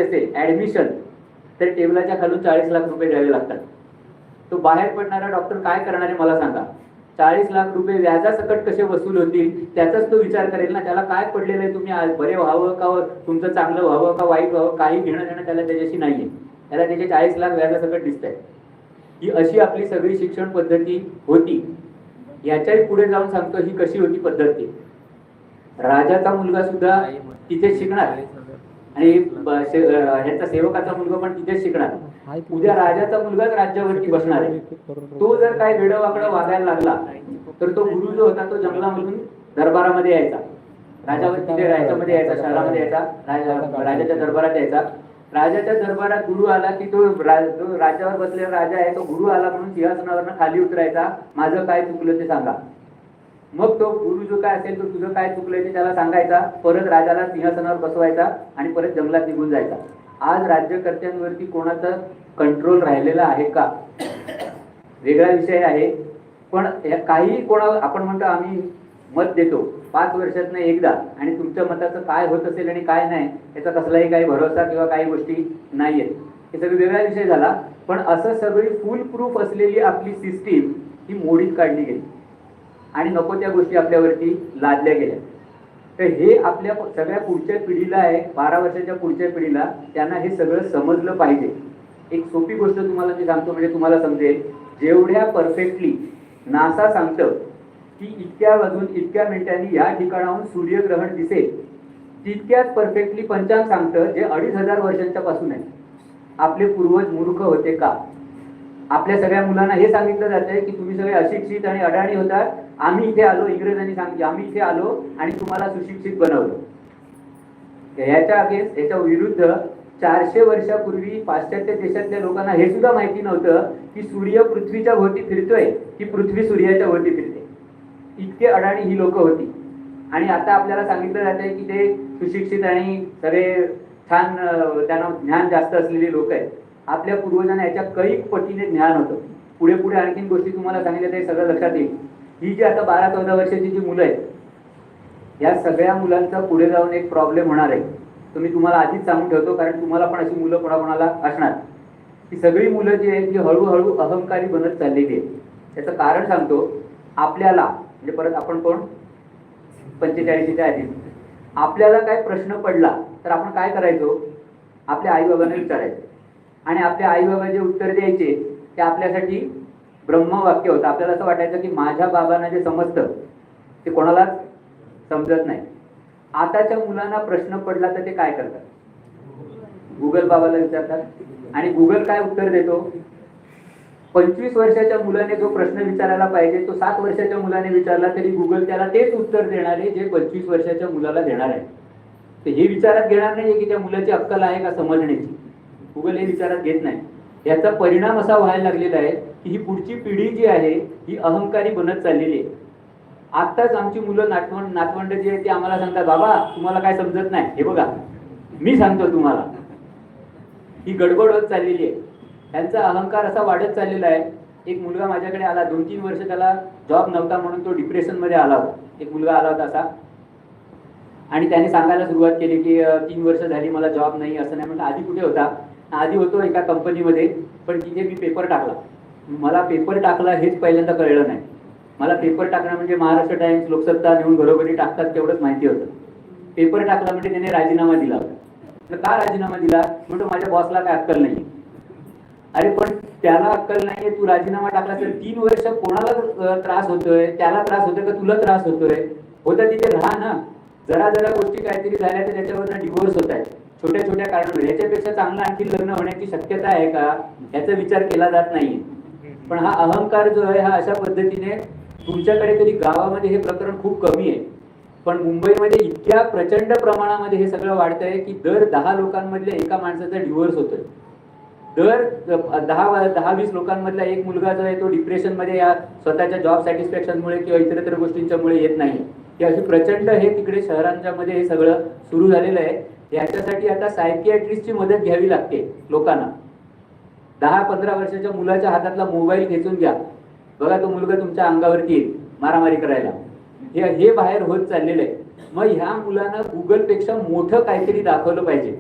असेल ऍडमिशन तर टेबलाच्या खालून 40 लाख रुपये द्यावे लागतात. तो बाहेर पडणारा डॉक्टर काय करणार आहे मला सांगा. 40 लाख रुपये व्याजासकट कसे वसूल होतील त्याचाच तो विचार करेल ना. त्याला काय पडलेलं आहे, तुम्ही आज बरे व्हावं का तुमचं चांगलं व्हावं का वाईट व्हावं काही घेणं देणं त्याला त्याच्याशी नाहीये. त्याला त्याचे 40 लाख व्याजासकट दिसत आहे. ही अशी आपली सगळी शिक्षण पद्धती होती. याच्याही पुढे जाऊन सांगतो ही कशी होती पद्धती. राजाचा मुलगा सुद्धा तिथे शिकणार आणि ह्याचा सेवकाचा मुलगा पण तिथेच शिकणार. उद्या राजाचा मुलगाच राज्यावरती बसणार आहे. तो जर काय वेडवाकडं वागायला लागला तर तो गुरु जो होता तो जंगलामधून दरबारामध्ये यायचा. राजावर तिथे राहायच्यामध्ये यायचा, शहरामध्ये यायचा, राजाच्या दरबारात यायचा. राजाच्या दरबारात गुरु आला की तो राज्यावर बसलेला राजा आहे तो गुरु आला म्हणून सिंहासनावरनं खाली उतरायचा. माझं काय चुकलं ते सांगा. मग तो गुरु जो काय असेल तो तुझं काय चुकलंय ते त्याला सांगायचा. परत राजाला सिंहासनावर बसवायचा आणि परत जंगलात निघून जायचा. आज राज्यकर्त्यांवरती कोणाचा कंट्रोल राहिलेला आहे का वेगळा विषय आहे. पण काही कोणाला आपण म्हणतो आम्ही मत देतो 5 वर्षातनं एकदा आणि तुमच्या मताचं काय होत असेल आणि काय नाही याचा कसलाही काही भरोसा किंवा काही गोष्टी नाहीयेत. हे सगळं वेगळा विषय झाला. पण असं सगळी फुल प्रूफ असलेली आपली सिस्टीम ही मोडीत काढली गेली आणि नको त्या गोष्टी आपल्यावरती लादल्या गेल्या. तर हे आपल्या सगळ्या पुढच्या पिढीला आहे, 12 वर्षाच्या पुढच्या पिढीला त्यांना हे सगळं समजलं पाहिजे. एक सोपी गोष्ट तुम्हाला मी सांगतो म्हणजे तुम्हाला समजेल. जेवढ्या परफेक्टली नासा सांगतं की इतक्या वाजून इतक्या मिनिटांनी या ठिकाणाहून सूर्यग्रहण दिसेल तितक्याच परफेक्टली पंचांग सांगतं जे 2500 वर्षांच्या पासून आहे. आपले पूर्वज मूर्ख होते का. आपल्या सगळ्या मुलांना हे सांगितलं जातंय की तुम्ही सगळे अशिक्षित आणि अडाणी होतात. आम्ही इथे आलो, इंग्रजांनी सांगितलं आम्ही इथे आलो आणि तुम्हाला सुशिक्षित बनवलं. याच्या विरुद्ध 400 वर्षापूर्वी पाश्चात्य देशातल्या लोकांना हे सुद्धा माहिती नव्हतं की सूर्य पृथ्वीच्या भोवती फिरतोय की पृथ्वी सूर्याच्या भोवती फिरते. इतके अडाणी ही लोक होती. आणि आता आपल्याला सांगितलं जातंय की ते सुशिक्षित आणि सगळे छान त्यांना ज्ञान जास्त असलेले लोक आहेत. आपल्या पूर्वजांना याच्या कैक पटीने ज्ञान होतं. पुढे पुढे आणखीन गोष्टी तुम्हाला सांगितल्या ते सगळं लक्षात येईल. ही जी आता 12-14 वर्षाची जी मुलं आहेत या सगळ्या मुलांचा पुढे जाऊन एक प्रॉब्लेम होणार आहे. तुम्हाला आधीच सांगून ठेवतो कारण तुम्हाला पण अशी मुलं कोणाकोणाला असणार. ही सगळी मुलं जी आहेत ती हळूहळू अहंकारी बनत चाललेली आहेत. त्याचं कारण सांगतो. आपल्याला म्हणजे परत आपण कोण 45च्या आधी आपल्याला काय प्रश्न पडला तर आपण काय करायचो आपल्या आई बाबांना विचारायचो आणि आपल्या आई बाबा जे उत्तर द्यायचे ते आपल्यासाठी ब्रह्मवाक्य होतं. आपल्याला असं वाटायचं की माझ्या बाबांना जे समजतं ते कोणालाच समजत नाही. आताच्या मुलांना प्रश्न पडला तर ते काय करतात, गुगल बाबाला विचारतात आणि गुगल काय उत्तर देतो. 25 वर्षाच्या मुलाने जो प्रश्न विचारायला पाहिजे तो 7 वर्षाच्या मुलाने विचारला तरी गुगल त्याला तेच उत्तर देणार आहे जे 25 वर्षाच्या मुलाला देणार आहे. ते हे विचारात घेणार नाही की त्या मुलाची अक्कल आहे का समजण्याची. गुगल हे विचारात घेत नाही. याचा परिणाम असा व्हायला लागलेला आहे की ही पुढची पिढी जी आहे ही अहंकारी बनत चाललेली आहे. आत्ताच आमची मुलं नातवंड जी आहे ती आम्हाला सांगतात बाबा तुम्हाला काय समजत नाही. हे बघा मी सांगतो तुम्हाला. ही गडबड होत चाललेली आहे. त्यांचा अहंकार असा वाढत चाललेला आहे. एक मुलगा माझ्याकडे आला 2-3 वर्ष त्याला जॉब नव्हता म्हणून तो डिप्रेशन मध्ये आला होता. एक मुलगा आला होता असा आणि त्याने सांगायला सुरुवात केली की 3 वर्ष झाली मला जॉब नाही. असं नाही म्हटलं आधी कुठे होता. आधी होतो एका कंपनीमध्ये पण तिथे मी पेपर टाकला. मला पेपर टाकला हेच पहिल्यांदा कळलं नाही. मला पेपर टाकणं म्हणजे महाराष्ट्र टाइम्स लोकसत्ता नेऊन घरोघरी टाकतात तेवढंच माहिती होतं. पेपर टाकला म्हणजे त्याने राजीनामा दिला होता. का राजीनामा दिला म्हणतो माझ्या बॉसला काय अक्कल नाही. अरे पण त्याला अक्कल नाहीये तू राजीनामा टाकला तर 3 वर्ष कोणाला त्रास होतोय, त्याला त्रास होतोय का तुला त्रास होतोय. होतं तिथे राहा ना. जरा गोष्टी काहीतरी झाल्या तर त्याच्यावरनं डिव्होर्स होत आहे छोट्या छोट्या कारणांवर. याच्यापेक्षा चांगलं आणखी लग्न होण्याची शक्यता आहे का याचा विचार केला जात नाहीये. पण हा अहंकार जो आहे हा अशा पद्धतीने तुमच्याकडे तरी गावामध्ये हे प्रकरण खूप कमी आहे पण मुंबईमध्ये इतक्या प्रचंड प्रमाणामध्ये हे सगळं वाढतंय की दर 10 लोकांमधल्या एका माणसाचा डिव्होर्स होतोय. दर 10-20 लोकांमधला एक मुलगा जो आहे तो डिप्रेशन मध्ये या स्वतःच्या जॉब सॅटिस्फॅक्शनमुळे किंवा इतर गोष्टींच्यामुळे येत नाही. ही अशी प्रचंड हे तिकडे शहरांच्या मध्ये हे सगळं सुरू झालेलं आहे. याच्यासाठी आता सायकियाट्रिस्टची मदत घ्यावी लागते लोकांना. 10-15 वर्षाच्या मुलाच्या हातातला मोबाईल खेचून घ्या बघा तो मुलगा तुमच्या अंगावरती येईल मारामारी करायला. हे बाहेर होत चाललेलं आहे. मग ह्या मुलांना गुगल पेक्षा मोठं काहीतरी दाखवलं पाहिजे.